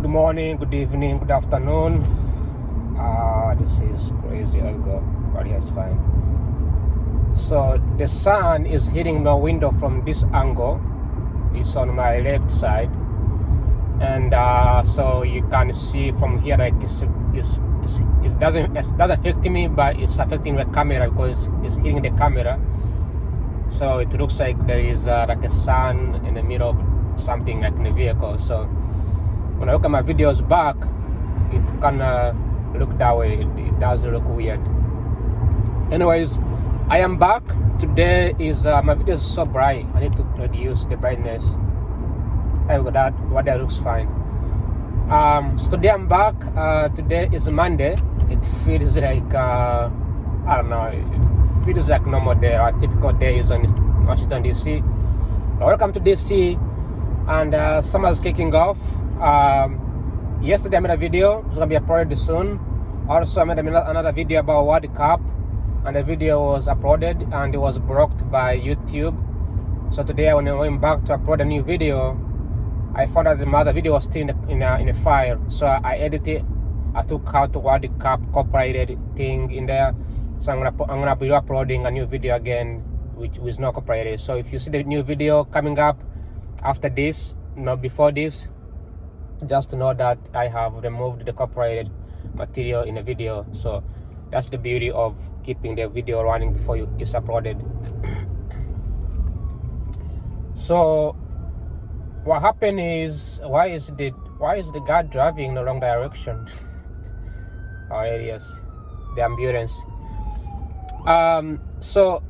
Good morning, good evening, good afternoon. This is crazy. I go, but yeah, it's fine. So the sun is hitting my window from this angle. It's on my left side, and so you can see from here like it doesn't affect me, but it's affecting the camera because it's hitting the camera. So it looks like there is like a sun in the middle of something like in the vehicle. So when I look at my videos back, it kind of look that way. It does look weird. Anyways, I am back. Today is my video is so bright. I need to reduce the brightness. I got that. What that looks fine. So today I'm back. Today is Monday. It feels like I don't know. It feels like normal day or a typical day is on Washington DC. Welcome to DC, and summer's kicking off. Yesterday I made a video. It's gonna be uploaded soon. Also, I made another video about World Cup, and the video was uploaded and it was blocked by YouTube. So today, when I went back to upload a new video, I found out the other video was still in a file. So I edited it. I took out the World Cup copyrighted thing in there. So I'm gonna be uploading a new video again, which was not copyrighted. So if you see the new video coming up after this, not before this, just to know that I have removed the copyrighted material in the video. So that's the beauty of keeping the video running before it's uploaded. So what happened is, why is the guy driving in the wrong direction? Hilarious. The ambulance. So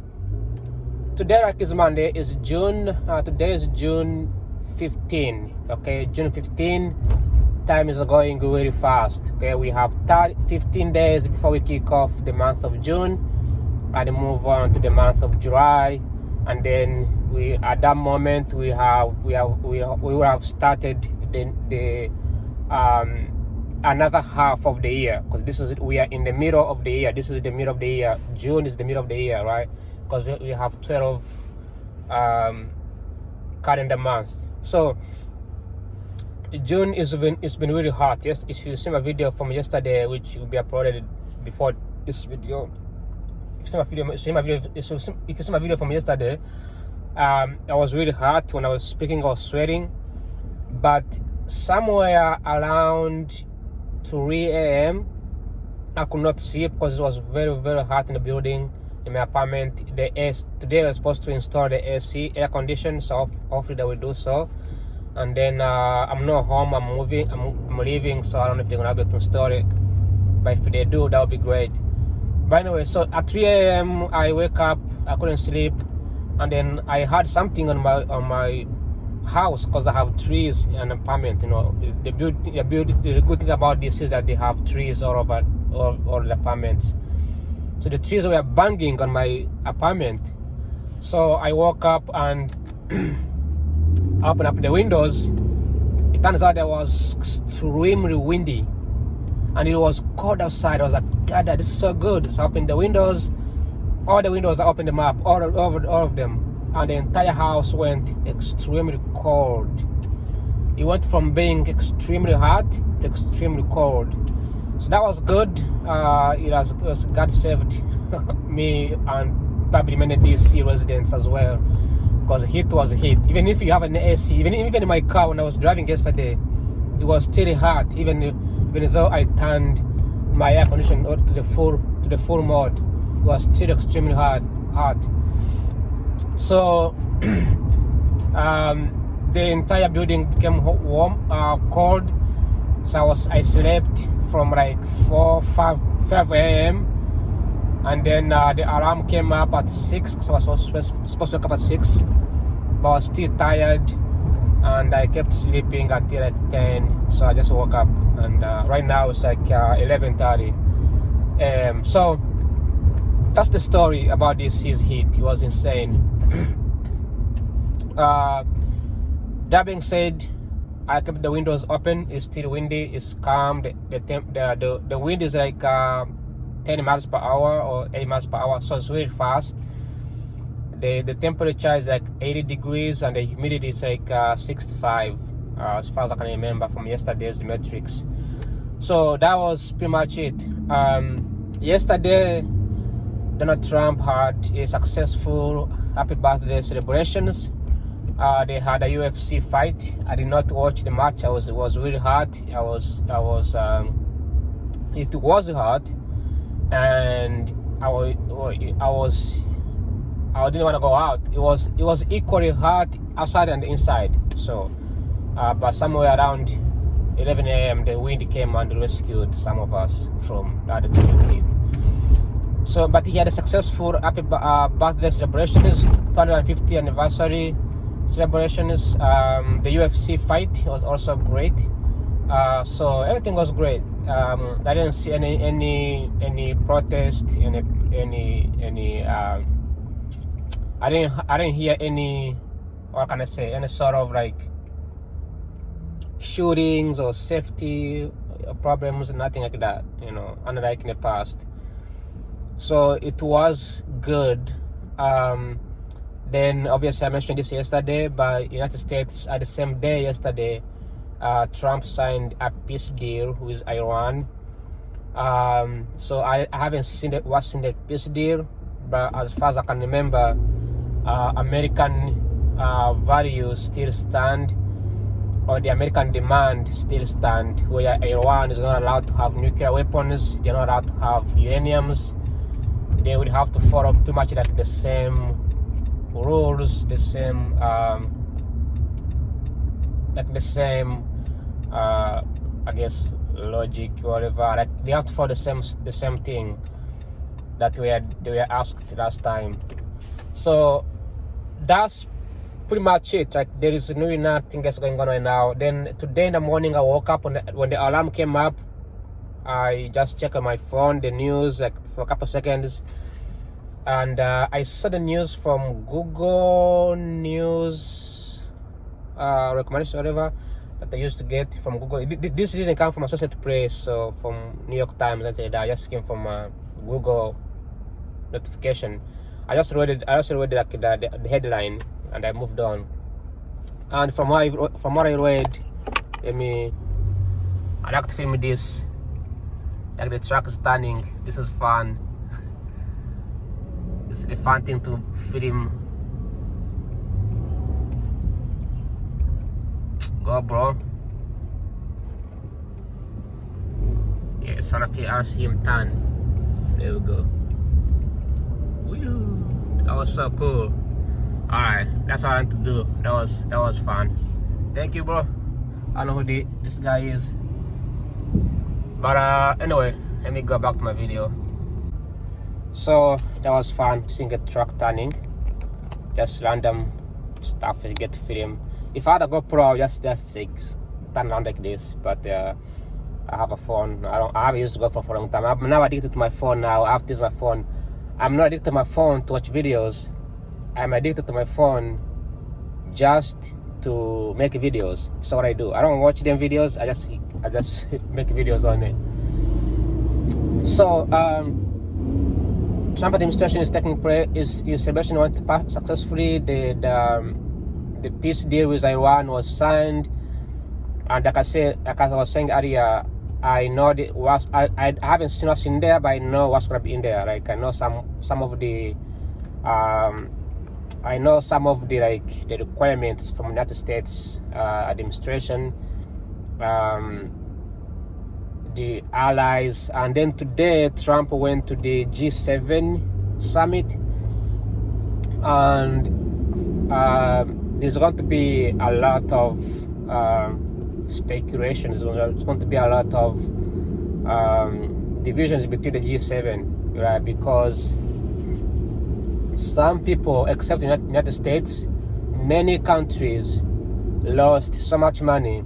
today, like, is Monday, is June. Today is June 15. Okay, June 15. Time is going really fast. Okay, we have 15 days before we kick off the month of June and move on to the month of July, and then we at that moment we will have started the another half of the year, because we are in the middle of the year. This is the middle of the year. June is the middle of the year, right? Because we have 12 calendar months. So June it's been really hot. Yes, if you see my video from yesterday, which will be uploaded before this video, if you see my video from yesterday, I was really hot. When I was speaking, I was sweating. But somewhere around 3 a.m. I could not see it because it was very, very hot in the building, in my apartment. Today I was supposed to install the AC, air condition, so hopefully they will do so. And then I'm not home, I'm leaving, so I don't know if they're gonna be able to install it. But if they do, that would be great. But anyway, so at 3 a.m. I wake up, I couldn't sleep, and then I had something on my house, because I have trees in an apartment. You know, the good thing about this is that they have trees all over all the apartments. So the trees were banging on my apartment. So I woke up and opened up the windows. It turns out it was extremely windy, and it was cold outside. I was like, God, this is so good. So I opened the windows. All the windows, I opened them up, all of them, and the entire house went extremely cold. It went from being extremely hot to extremely cold. So that was good. It was God saved me and probably many DC residents as well, because heat was heat. Even if you have an AC, even in my car when I was driving yesterday, it was still hot. Even though I turned my air conditioner to the full mode, it was still extremely hot. So the entire building became cold. So I slept from like 5 a.m. and then the alarm came up at 6, so I was supposed to wake up at 6, but I was still tired, and I kept sleeping until like 10. So I just woke up, and right now it's like 11:30 a.m. So that's the story about this heat. It was insane. That being said, I kept the windows open. It's still windy. It's calm. The wind is like 10 miles per hour or 8 miles per hour, so it's really fast. The temperature is like 80 degrees and the humidity is like 65. as far as I can remember from yesterday's metrics. So that was pretty much it. Yesterday, Donald Trump had a successful happy birthday celebrations. They had a UFC fight. I did not watch the match. It was really hard. It was hard, and I didn't want to go out. It was equally hard outside and inside. So, but somewhere around 11 a.m. the wind came and rescued some of us from that extreme heat. So, but he had a successful happy birthday celebrations, 250th anniversary celebrations. The UFC fight was also great. So everything was great. I didn't see any protest, I didn't hear any, what can I say, any sort of like shootings or safety problems, nothing like that, unlike in the past. So it was good. Then obviously I mentioned this yesterday, but United States at the same day yesterday, Trump signed a peace deal with Iran. So I haven't seen what's in the peace deal, but as far as I can remember, American values still stand, or the American demand still stand, where Iran is not allowed to have nuclear weapons, they're not allowed to have uraniums. They would have to follow pretty much like the same rules, the same I guess logic, whatever. Like they have to follow the same thing that they were asked last time. So that's pretty much it. Like there is really nothing else going on right now. Then today in the morning I woke up when the alarm came up. I just checked on my phone the news like for a couple seconds, and I saw the news from Google News recommendation, whatever that I used to get from Google. This didn't come from Associated Press, so from New York Times. That just came from Google notification. I just read it like the headline, and I moved on. And from what I read, I like to film this. Like the truck is turning. This is fun. This is the fun thing to film. Go, bro. Yeah, son of I see him turn. There we go. Woo! That was so cool. Alright, that's all I had to do. That was fun. Thank you, bro. I don't know who this guy is. But anyway, let me go back to my video. So that was fun seeing a truck turning. Just random stuff you get to film. If I had a GoPro, just turn around like this. But I have a phone. I haven't used GoPro for a long time. I'm now addicted to my phone now. I have to use my phone. I'm not addicted to my phone to watch videos. I'm addicted to my phone just to make videos. That's what I do. I don't watch them videos. I just make videos on it. So Trump administration is taking celebration went to pass successfully. The peace deal with Iran was signed, and like I was saying earlier, I know I haven't seen what's in there, but I know what's gonna be in there. Like I know some of the like the requirements from the United States administration, the allies, and then today Trump went to the G7 summit, and there's going to be a lot of speculations. There's going to be a lot of divisions between the G7, right? Because some people, except the United States, many countries lost so much money.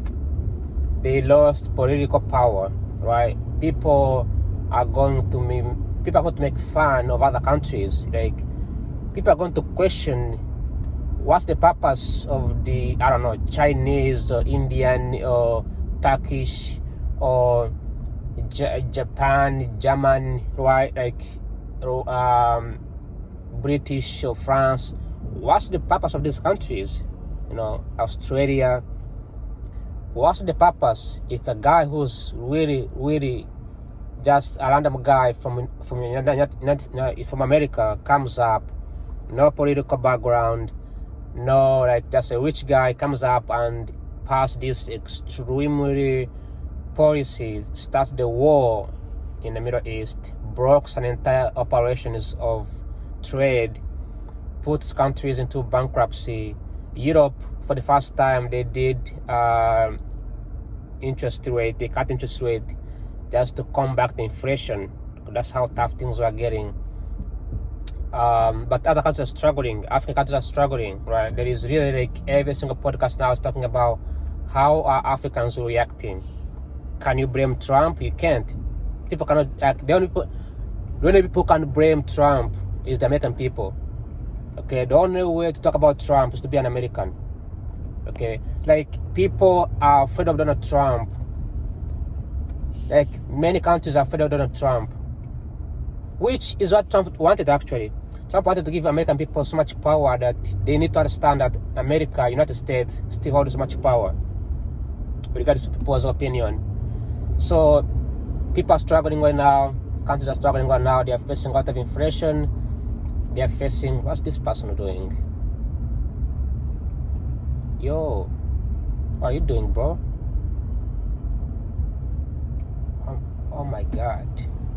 They lost political power, right? People are going to make fun of other countries. Like people are going to question what's the purpose of the, I don't know, Chinese or Indian or Turkish or Japan, German, right? Like British or France. What's the purpose of these countries? Australia. What's the purpose if a guy who's really just a random guy from America comes up, no political background, no, like just a rich guy comes up and pass this extremely policy, starts the war in the Middle East, blocks an entire operations of trade, puts countries into bankruptcy. Europe, for the first time, they did interest rate, they cut interest rate just to combat the inflation. That's how tough things were getting. But other countries are struggling. African countries are struggling, right? There is really, like, every single podcast now is talking about how are Africans reacting. Can you blame Trump? You can't. People cannot act. The only people can blame Trump is the American people. Okay, the only way to talk about Trump is to be an American. Okay, like, people are afraid of Donald Trump. Like, many countries are afraid of Donald Trump, which is what Trump wanted, actually. Trump wanted to give American people so much power that they need to understand that America, United States, still holds so much power regardless of people's opinion. So people are struggling right now, countries are struggling right now, they are facing a lot of inflation, they are facing, what's this person doing? Yo, what are you doing, bro? Oh my God,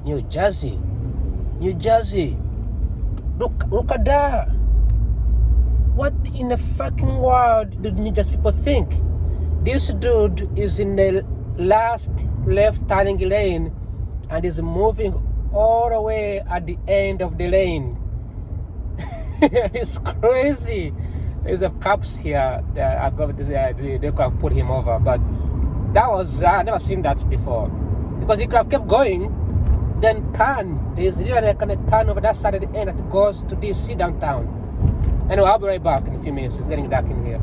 New Jersey, look at that. What in the fucking world did New Jersey people think? This dude is in the last left turning lane and is moving all the way at the end of the lane. It's crazy. There's a cops here that they could have put him over, but that was, I've never seen that before, because he could have kept going, then turn. There's really like a turn over that side at the end that goes to DC downtown. Anyway, I'll be right back in a few minutes. It's getting dark in here.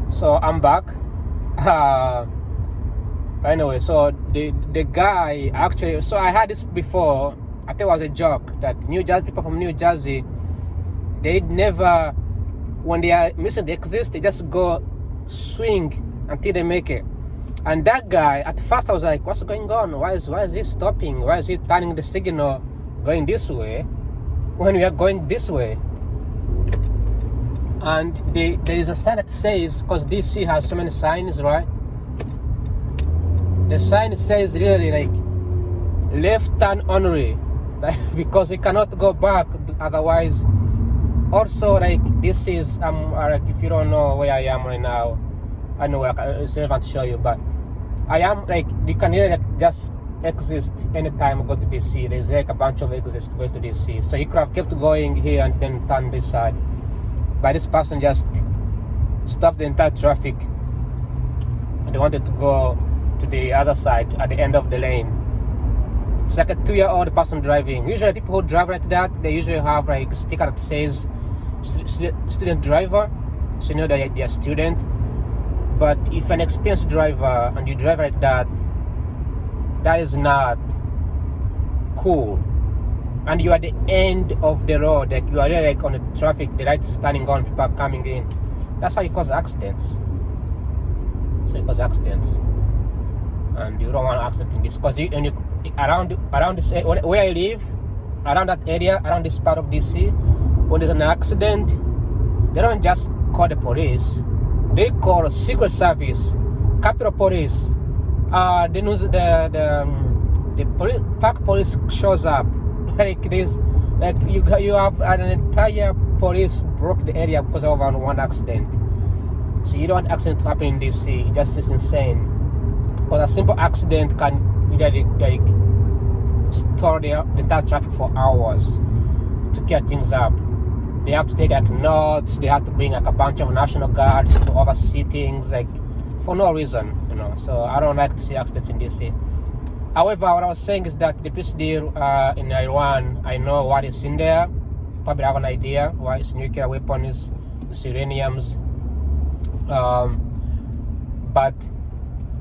So I'm back. Anyway, so the guy actually, so I had this before. I thought it was a joke that New Jersey people from New Jersey, they never, when they are missing the exit, they just go swing until they make it. And that guy, at first I was like, what's going on? Why is he stopping? Why is he turning the signal going this way when we are going this way? And there is a sign that says, because DC has so many signs, right? The sign says really like left turn only, like, because we cannot go back otherwise. Also, like, this is like, if you don't know where I am right now, I know it's relevant to show you, but I am like, you can really like just exist anytime I go to DC. There's like a bunch of exits going to DC, so he could have kept going here and then turn this side, but this person just stopped the entire traffic and they wanted to go to the other side at the end of the lane. It's like a 2-year-old person driving. Usually people who drive like that, they usually have like a sticker that says student driver, so you know that they're a student. But if an experienced driver and you drive like that, that is not cool. And you are at the end of the road, like you are really like on the traffic, the lights is turning on, people are coming in. That's how you cause accidents. So you cause accidents, and you don't want to accident in this, because around this where I live, around that area, around this part of DC, when there's an accident, they don't just call the police. They call Secret Service, Capitol Police. The police, park police shows up. Like this, like you have an entire police broke the area because of one accident. So you don't want accident to happen in DC. It just is insane. Because a simple accident can really like store the entire traffic for hours to get things up. They have to take like notes, they have to bring like a bunch of National Guards to oversee things, like for no reason, you know. So I don't like to see accidents in DC. However, what I was saying is that the peace deal in Iran, I know what is in there. Probably have an idea what is nuclear weapons, it's uraniums. But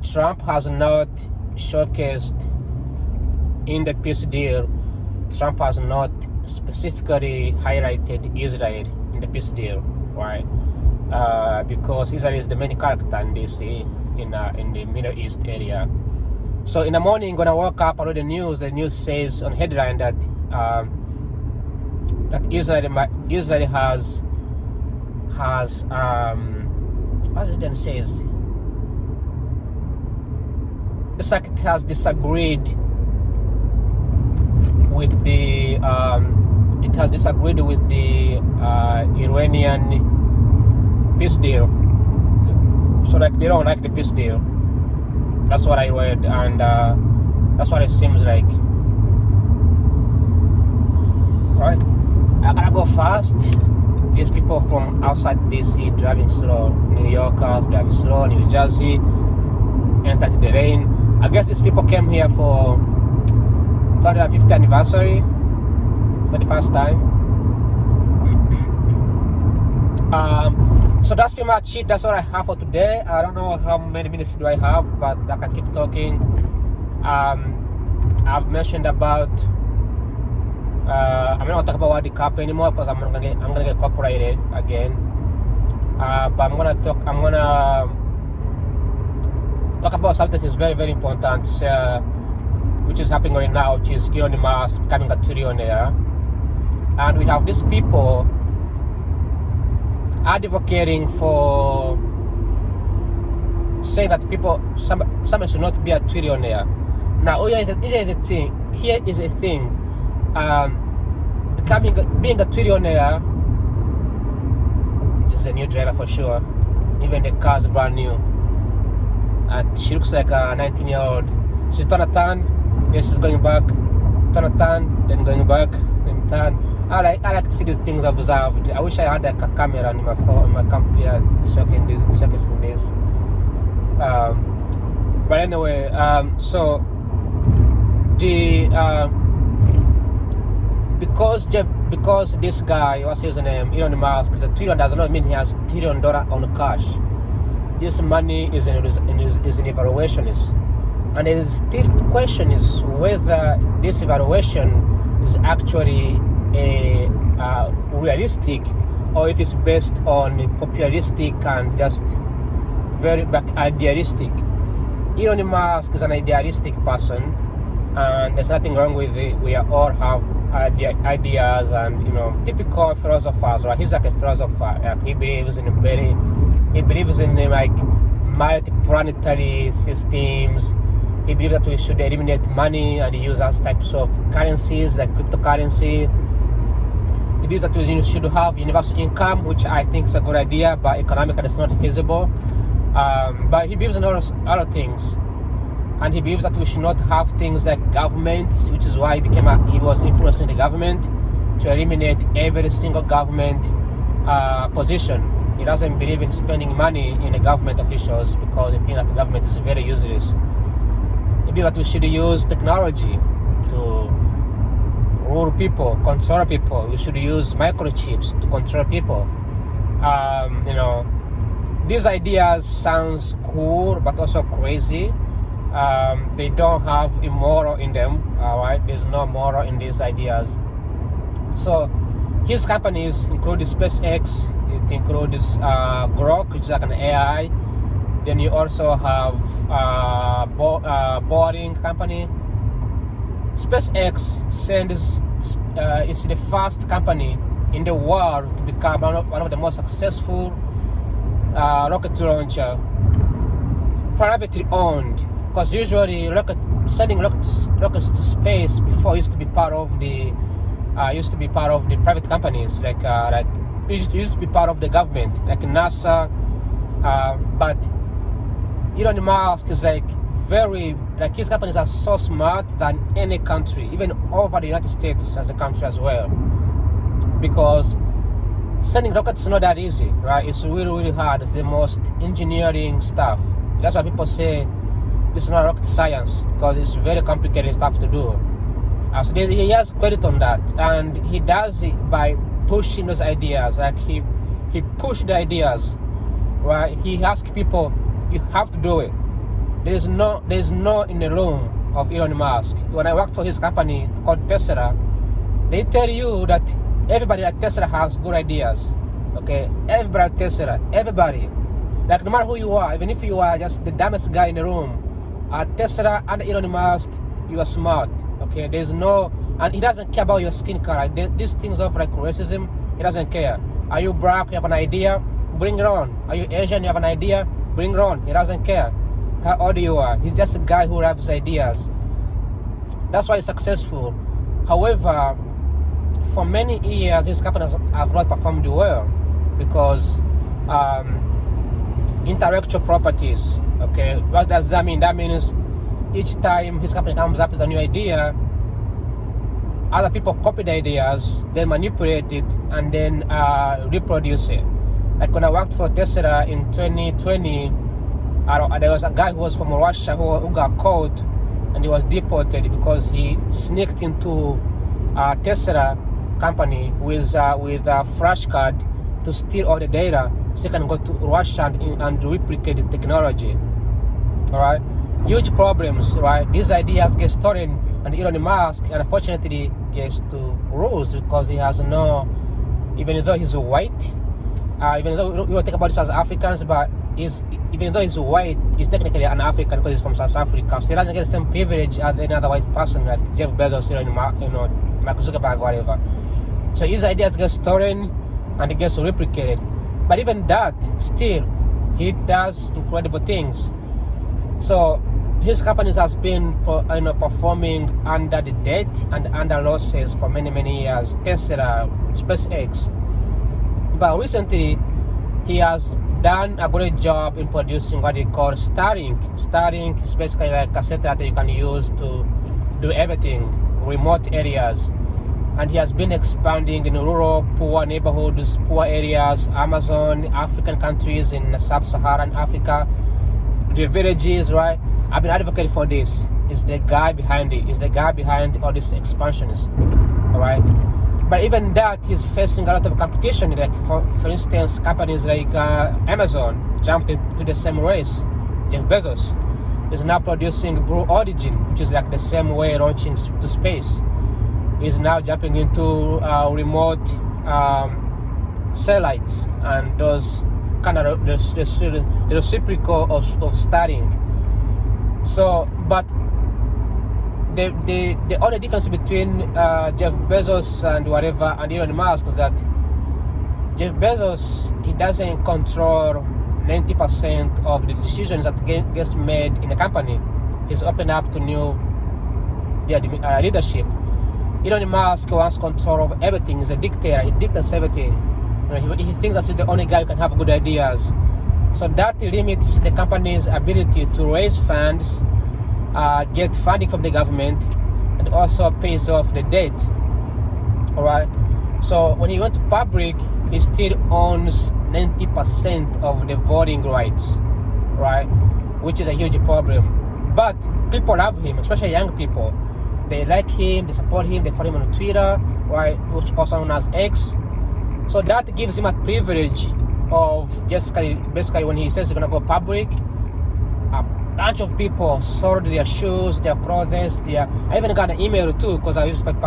Trump has not showcased in the peace deal. Trump has not specifically highlighted Israel in the peace deal, right? because Israel is the main character in this in the Middle East area. So in the morning when I woke up, I read the news says on headline that that Israel has what it then says, it's like it has disagreed with the Iranian peace deal. So like they don't like the peace deal. That's what I read, and that's what it seems like. Right, I gotta go fast. These people from outside DC driving slow. New Yorkers driving slow. New Jersey entered the rain. I guess these people came here for 350th anniversary for the first time. So that's pretty much it. That's all I have for today. I don't know how many minutes do I have, but I can keep talking. I've mentioned about I'm not gonna talk about World Cup anymore because I'm gonna get copyrighted again. But I'm gonna talk about something that is very, very important, which is happening right now, which is Elon Musk becoming a trillionaire. And we have these people advocating for saying that someone should not be a trillionaire. Now, here is a thing. Being a trillionaire is a new driver for sure. Even the car's brand new. She looks like a 19-year-old. She's turned a turn, then she's going back, turn a turn, then going back, then turn. I like to see these things observed. I wish I had like a camera in my phone, in my computer, showcasing this. But anyway, so the because this guy, what's his name, Elon Musk, is a trillion, does not mean he has $1 trillion on cash. This money is in evaluations, and the still question is whether this evaluation is actually realistic, or if it's based on populistic and just very idealistic. Elon Musk is an idealistic person, and there's nothing wrong with it. We all have ideas, and typical philosophers. Right? He's like a philosopher. Like he believes in like multi-planetary systems. He believes that we should eliminate money and use as types of currencies like cryptocurrency. He believes that we should have universal income, which I think is a good idea, but economically it's not feasible. But he believes in other things, and he believes that we should not have things like governments, which is why he was influencing the government to eliminate every single government position. He doesn't believe in spending money in the government officials because he thinks that the government is very useless. He believes that we should use technology to rule people, control people. We should use microchips to control people. These ideas sounds cool but also crazy. They don't have a moral in them. Alright, there's no moral in these ideas. So his companies include SpaceX, it includes Grok, which is like an AI. Then you also have Boring company. SpaceX sends it's the first company in the world to become one of the most successful rocket launcher, privately owned. Because usually sending rockets to space before used to be part of the private companies, like used to be part of the government, like NASA. But Elon Musk is his companies are so smart than any country, even over the United States as a country as well. Because sending rockets is not that easy, right? It's really, really hard. It's the most engineering stuff. That's why people say this is not rocket science, because it's very complicated stuff to do. So he has credit on that, and he does it by pushing those ideas. Like he pushed the ideas, right? He asked people, you have to do it. There's no in the room of Elon Musk. When I worked for his company called Tesla, they tell you that everybody at Tesla has good ideas. Okay, everybody Tesla, everybody. Like no matter who you are, even if you are just the dumbest guy in the room, at Tesla and Elon Musk, you are smart. Okay, there's no, and he doesn't care about your skin color. These things of like racism, he doesn't care. Are you black? You have an idea? Bring it on. Are you Asian? You have an idea? Bring it on. He doesn't care how old you are. He's just a guy who has ideas. That's why he's successful. However, for many years, these companies have not performed well because intellectual properties. Okay, what does that mean? That means each time his company comes up with a new idea, other people copy the ideas, then manipulate it, and then reproduce it. Like when I worked for Tesla in 2020, there was a guy who was from Russia who got caught, and he was deported because he sneaked into Tesla company with a flash card to steal all the data so he can go to Russia and replicate the technology. All right, huge problems. Right, these ideas get stolen, and Elon Musk unfortunately gets to rules because he has no, even though he's white, even though we will think about this as Africans, but even though he's white, he's technically an African because he's from South Africa. So he doesn't get the same privilege as any other white person like Jeff Bezos, Mark Zuckerberg, whatever. So his ideas get stolen and it gets replicated. But even that, still, he does incredible things. So his companies has been performing under the debt and under losses for many years. Tesla, SpaceX. But recently, he has done a great job in producing what they call Starlink. Starlink is basically like a satellite that you can use to do everything, remote areas. And he has been expanding in rural, poor neighborhoods, poor areas, Amazon, African countries in sub-Saharan Africa, the villages, right? I've been advocating for this. He's the guy behind it. He's the guy behind all these expansions, all right? But even that, he's facing a lot of competition. Like for instance, companies like Amazon jumped into the same race. Jeff Bezos is now producing Blue Origin, which is like the same way launching to space. He's now jumping into remote satellites and those kind of the reciprocal of Starlink. So, but the only difference between Jeff Bezos and whatever and Elon Musk is that Jeff Bezos, he doesn't control 90% of the decisions that gets made in the company. He's open up to new leadership. Elon Musk wants control of everything. He's a dictator. He dictates everything. He thinks that he's the only guy who can have good ideas. So that limits the company's ability to raise funds, get funding from the government, and also pays off the debt. All right. So when he went public, he still owns 90% of the voting rights, right? Which is a huge problem. But people love him, especially young people. They like him, they support him, they follow him on Twitter, right? Which also known as X. So that gives him a privilege of just basically when he says he's gonna go public, a bunch of people sold their shoes, their clothes, I even got an email too because I used to be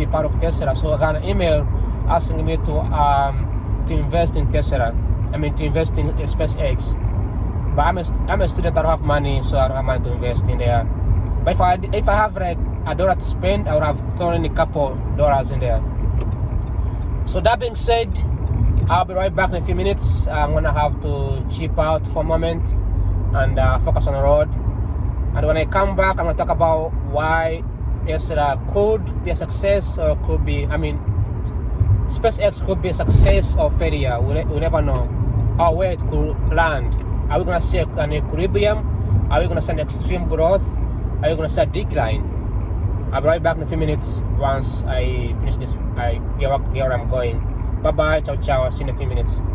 part of Tesla. So I got an email asking me to invest in Tesla. I mean to invest in SpaceX. But I'm a student, I don't have money, so I don't have money to invest in there. But if I have like $1 to spend, I would have thrown in a couple dollars in there. So that being said, I'll be right back in a few minutes. I'm gonna have to cheap out for a moment and focus on the road. And when I come back, I'm gonna talk about why Tesla could be a success or could be, SpaceX could be a success or failure. We'll never know. Or where it could land. Are we gonna see an equilibrium? Are we gonna see an extreme growth? Are you gonna start decline? I'll be right back in a few minutes once I finish this. I get where I'm going. Bye bye, ciao ciao, I'll see you in a few minutes.